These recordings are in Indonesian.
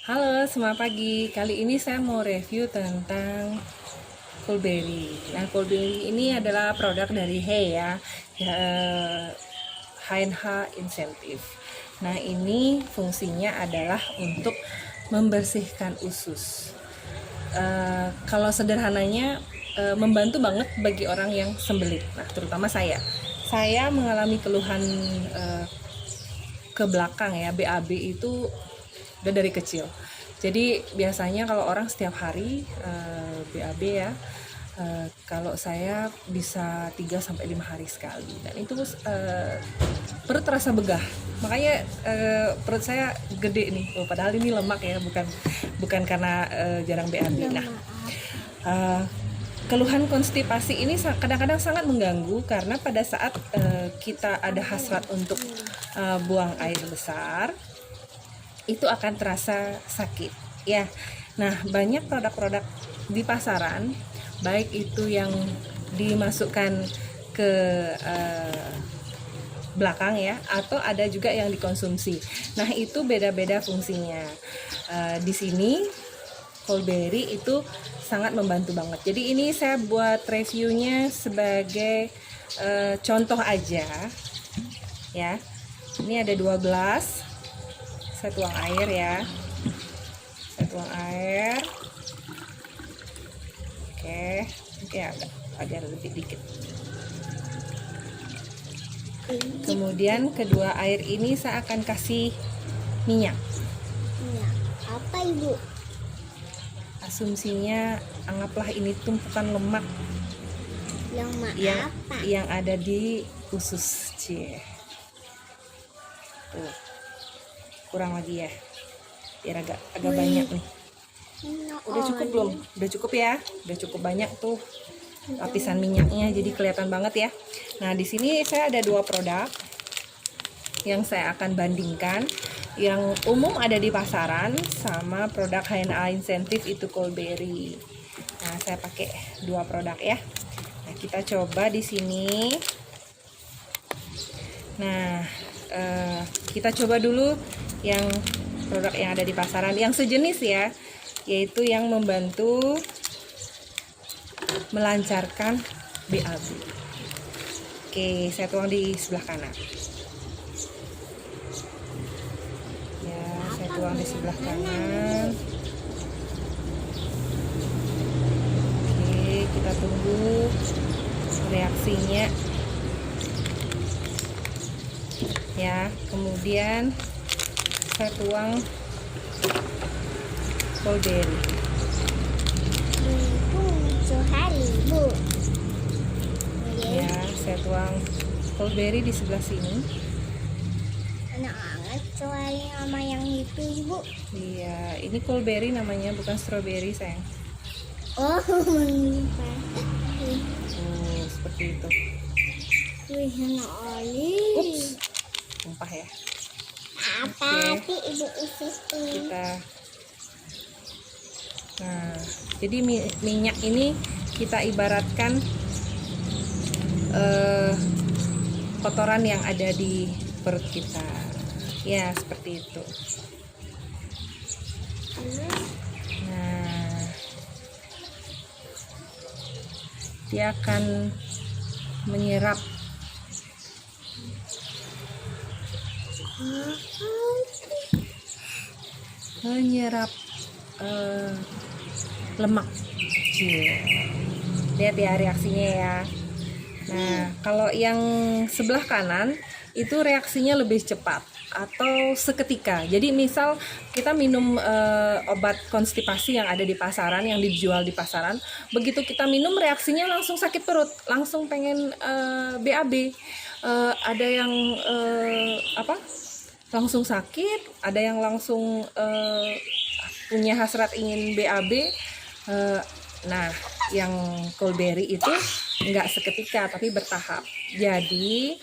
Halo, semangat pagi. Kali ini saya mau review tentang Coolberry. Nah, Coolberry ini adalah produk dari Hey ya, HNH Incentive. Nah, ini fungsinya adalah untuk membersihkan usus. Kalau sederhananya, membantu banget bagi orang yang sembelit. Nah, terutama saya. Saya mengalami keluhan ke belakang ya, BAB itu udah dari kecil. Jadi biasanya kalau orang setiap hari BAB ya, kalau saya bisa 3 sampai 5 hari sekali, dan itu perut terasa begah. Makanya perut saya gede nih. Padahal ini lemak ya, bukan karena jarang BAB. Nah, keluhan konstipasi ini kadang-kadang sangat mengganggu karena pada saat kita ada hasrat untuk buang air besar, itu akan terasa sakit ya. Nah, banyak produk-produk di pasaran, baik itu yang dimasukkan ke belakang ya, atau ada juga yang dikonsumsi. Nah, itu beda-beda fungsinya. Di sini Coolberry itu sangat membantu banget. Jadi ini saya buat reviewnya sebagai contoh aja ya. Ini ada 12. Saya tuang air ya, saya tuang air. Oke, agak lebih dikit. Kemudian kedua air ini saya akan kasih minyak. Apa ibu? Asumsinya anggaplah ini tumpukan lemak Lemak apa? yang ada di usus. Tuh, kurang lagi ya, biar agak banyak nih. Udah cukup belum? Udah cukup ya, udah cukup banyak tuh lapisan minyaknya, jadi kelihatan banget ya. Nah, di sini saya ada 2 produk yang saya akan bandingkan, yang umum ada di pasaran sama produk HNA Incentive itu Coolberry. Nah, saya pakai 2 produk ya. Nah, kita coba di sini. Nah, kita coba dulu yang produk yang ada di pasaran yang sejenis ya, yaitu yang membantu melancarkan BAB. Oke, saya tuang di sebelah kanan ya, saya tuang di sebelah kanan. Oke, kita tunggu reaksinya ya. Kemudian saya tuang Coolberry ya, saya tuang Coolberry di sebelah sini. Enak banget soalnya sama yang itu ibu. Iya, ini Coolberry namanya, bukan strawberry sayang. Oh, Seperti itu. wih enak kali. Ups, tumpah ya. Apa sih ibu itu? Nah, jadi minyak ini kita ibaratkan kotoran yang ada di perut kita ya, seperti itu. Nah, dia akan menyerap lemak. Lihat ya reaksinya ya. Nah, kalau yang sebelah kanan itu reaksinya lebih cepat atau seketika. Jadi misal kita minum obat konstipasi yang ada di pasaran, yang dijual di pasaran, begitu kita minum reaksinya langsung sakit perut, langsung pengen BAB. Ada yang langsung sakit, ada yang langsung punya hasrat ingin BAB. Nah, yang Coolberry itu nggak seketika tapi bertahap. Jadi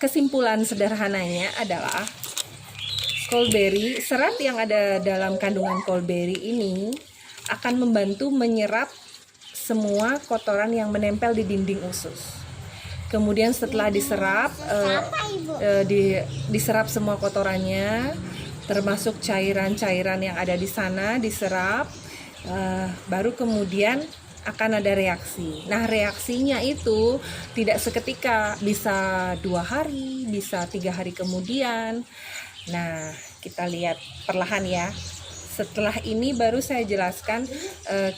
kesimpulan sederhananya adalah Coolberry, serat yang ada dalam kandungan Coolberry ini akan membantu menyerap semua kotoran yang menempel di dinding usus. Kemudian setelah diserap, diserap semua kotorannya, termasuk cairan-cairan yang ada di sana diserap, baru kemudian akan ada reaksi. Nah, reaksinya itu tidak seketika, bisa 2 hari, bisa 3 hari kemudian. Nah, kita lihat perlahan ya. Setelah ini baru saya jelaskan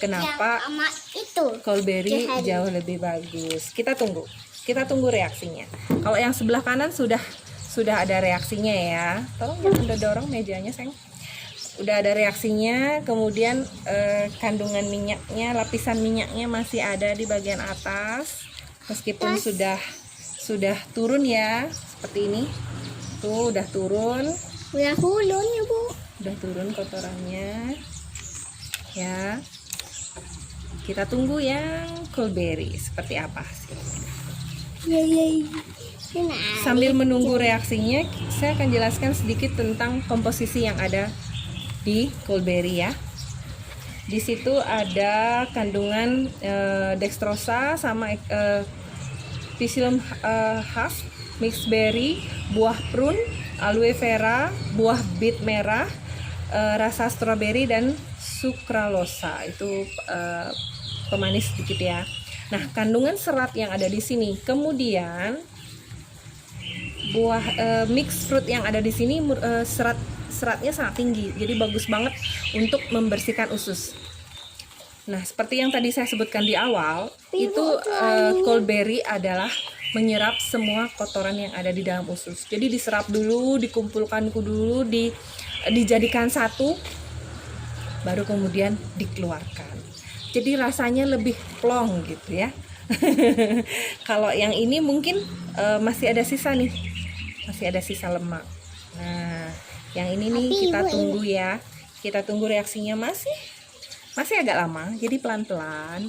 kenapa Yang sama itu. Callberry Jahari. jauh lebih bagus. Kita tunggu reaksinya. Kalau yang sebelah kanan sudah ada reaksinya ya. Tolong jangan dorong mejanya, sayang. Udah ada reaksinya, kemudian kandungan minyaknya, lapisan minyaknya masih ada di bagian atas, meskipun sudah turun ya, seperti ini. Tuh udah turun. Udah hulun ya Bu. Udah turun kotorannya ya. Kita tunggu yang Callberry seperti apa hasilnya. Yeay. Sambil menunggu reaksinya, saya akan jelaskan sedikit tentang komposisi yang ada di Callberry ya. Di situ ada kandungan dextrosa sama psyllium husk, mixed berry, buah prune, aloe vera, buah bit merah, rasa stroberi dan sukralosa. Itu pemanis sedikit ya. Nah, kandungan serat yang ada di sini. Kemudian buah mixed fruit yang ada di sini seratnya sangat tinggi. Jadi bagus banget untuk membersihkan usus. Nah, seperti yang tadi saya sebutkan di awal, itu Callberry adalah menyerap semua kotoran yang ada di dalam usus. Jadi diserap dulu, dikumpulkan dulu, dijadikan satu, baru kemudian dikeluarkan. Jadi rasanya lebih plong gitu ya. Kalau yang ini mungkin masih ada sisa nih, masih ada sisa lemak. Nah, yang ini nih kita tunggu ya. Kita tunggu reaksinya masih agak lama. Jadi pelan-pelan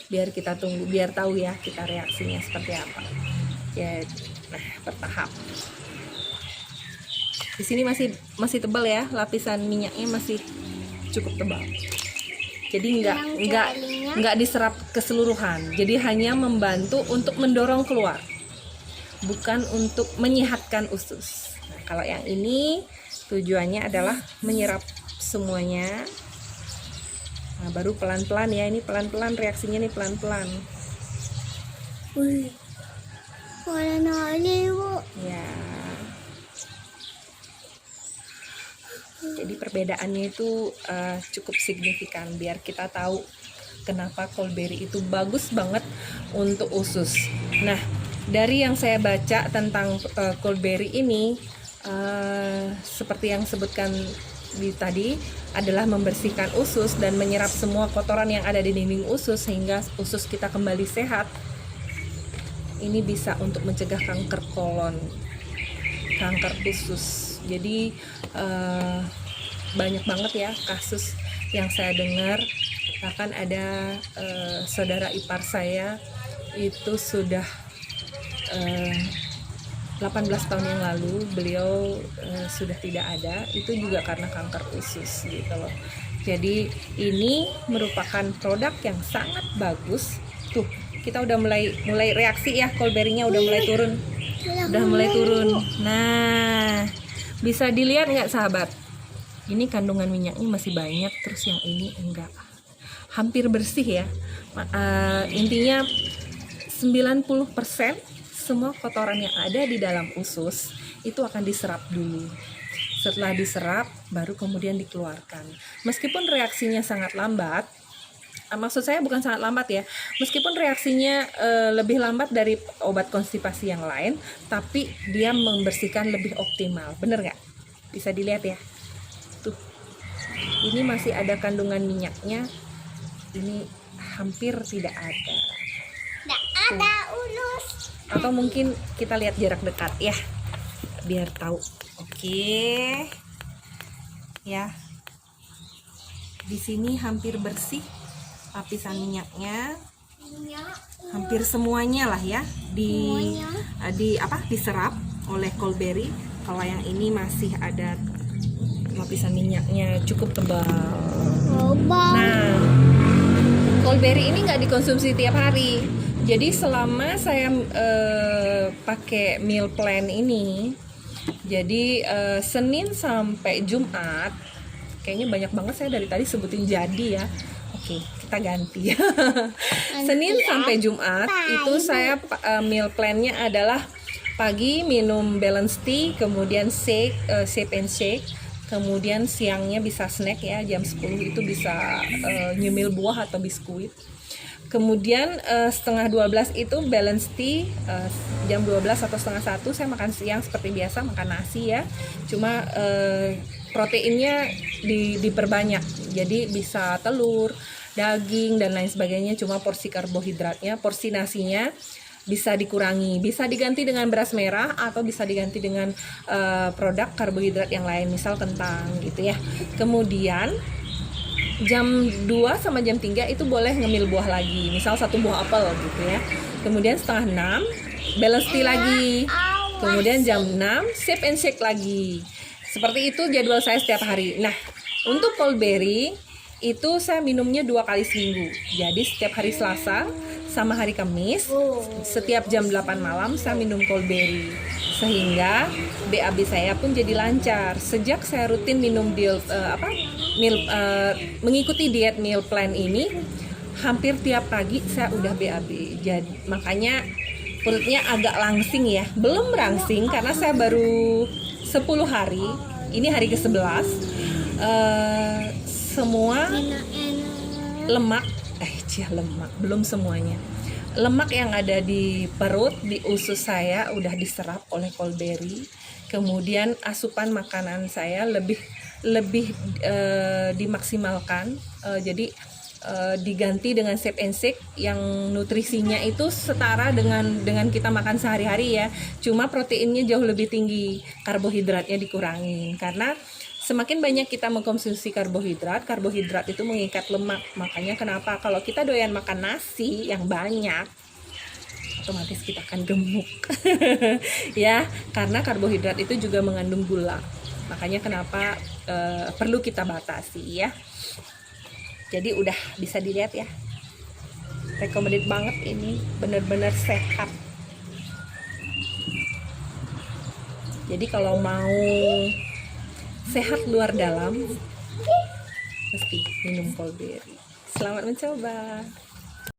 biar kita tunggu, biar tahu ya kita reaksinya seperti apa. Jadi, nah, bertahap. Di sini masih tebal ya, lapisan minyaknya masih cukup tebal. Jadi nggak diserap keseluruhan. Jadi hanya membantu untuk mendorong keluar, bukan untuk menyehatkan usus. Nah, kalau yang ini tujuannya adalah menyerap semuanya. Nah, baru pelan-pelan ya, ini pelan-pelan reaksinya nih, pelan-pelan. Wih, warna ini Bu. Ya. Jadi perbedaannya itu cukup signifikan, biar kita tahu kenapa Callberry itu bagus banget untuk usus. Nah, dari yang saya baca tentang Callberry ini, seperti yang sebutkan tadi, adalah membersihkan usus dan menyerap semua kotoran yang ada di dinding usus sehingga usus kita kembali sehat. Ini bisa untuk mencegah kanker kolon, kanker usus. Jadi banyak banget ya kasus yang saya dengar. Bahkan ada saudara ipar saya itu sudah 18 tahun yang lalu beliau sudah tidak ada, itu juga karena kanker usus gitu loh. Jadi ini merupakan produk yang sangat bagus. Tuh, kita udah mulai reaksi ya, Callberry-nya udah mulai turun. Udah mulai turun. Nah, bisa dilihat nggak sahabat? Ini kandungan minyaknya masih banyak, terus yang ini enggak. Hampir bersih ya. Intinya 90% semua kotoran yang ada di dalam usus itu akan diserap dulu. Setelah diserap, baru kemudian dikeluarkan. Meskipun reaksinya sangat lambat, maksud saya bukan sangat lambat ya, meskipun reaksinya lebih lambat dari obat konstipasi yang lain, tapi dia membersihkan lebih optimal. Bener nggak? Bisa dilihat ya. Tuh, ini masih ada kandungan minyaknya. Ini hampir tidak ada. Nggak ada ulus. Atau mungkin kita lihat jarak dekat ya, biar tahu. Oke, ya. Di sini hampir bersih lapisan minyaknya, hampir semuanya lah ya diserap oleh Callberry. Kalau yang ini masih ada lapisan minyaknya cukup tebal. Nah, Callberry ini nggak dikonsumsi tiap hari. Jadi selama saya pakai meal plan ini, Jadi Senin sampai Jumat, kayaknya banyak banget saya dari tadi sebutin jadi ya. Oke, kita ganti. Senin sampai Jumat itu saya meal plan-nya adalah pagi minum balance tea, kemudian sip and shake, kemudian siangnya bisa snack ya, jam 10 itu bisa nyemil buah atau biskuit. Kemudian setengah 12 itu balance tea, jam 12 atau setengah 1 saya makan siang seperti biasa, makan nasi ya. Cuma proteinnya diperbanyak, jadi bisa telur, daging dan lain sebagainya. Cuma porsi karbohidratnya, porsi nasinya bisa dikurangi, bisa diganti dengan beras merah atau bisa diganti dengan produk karbohidrat yang lain, misal kentang gitu ya. Kemudian jam 2 sama jam 3 itu boleh ngemil buah lagi, misal 1 buah apel gitu ya. Kemudian setengah 6 balance tea lagi, kemudian jam 6 sip and shake lagi. Seperti itu jadwal saya setiap hari. Nah, untuk Coldberry itu saya minumnya 2 kali seminggu. Jadi setiap hari Selasa sama hari Kamis, setiap jam 8 malam saya minum Coldberry. Sehingga BAB saya pun jadi lancar. Sejak saya rutin minum mengikuti diet meal plan ini, hampir tiap pagi saya udah BAB. Jadi makanya perutnya agak langsing ya. Belum rangsing karena saya baru 10 hari. Ini hari ke-11. Semua lemak, belum semuanya. Lemak yang ada di perut, di usus saya udah diserap oleh Coldberry. Kemudian asupan makanan saya lebih dimaksimalkan. Jadi diganti dengan sip and shake yang nutrisinya itu setara dengan kita makan sehari-hari ya. Cuma proteinnya jauh lebih tinggi, karbohidratnya dikurangi. Karena semakin banyak kita mengkonsumsi karbohidrat itu mengikat lemak. Makanya kenapa kalau kita doyan makan nasi yang banyak, otomatis kita akan gemuk. Ya, karena karbohidrat itu juga mengandung gula. Makanya kenapa perlu kita batasi ya. Jadi udah bisa dilihat ya. Recommended banget ini, bener-bener sehat. Jadi kalau mau sehat luar dalam, mesti minum Coldberry. Selamat mencoba.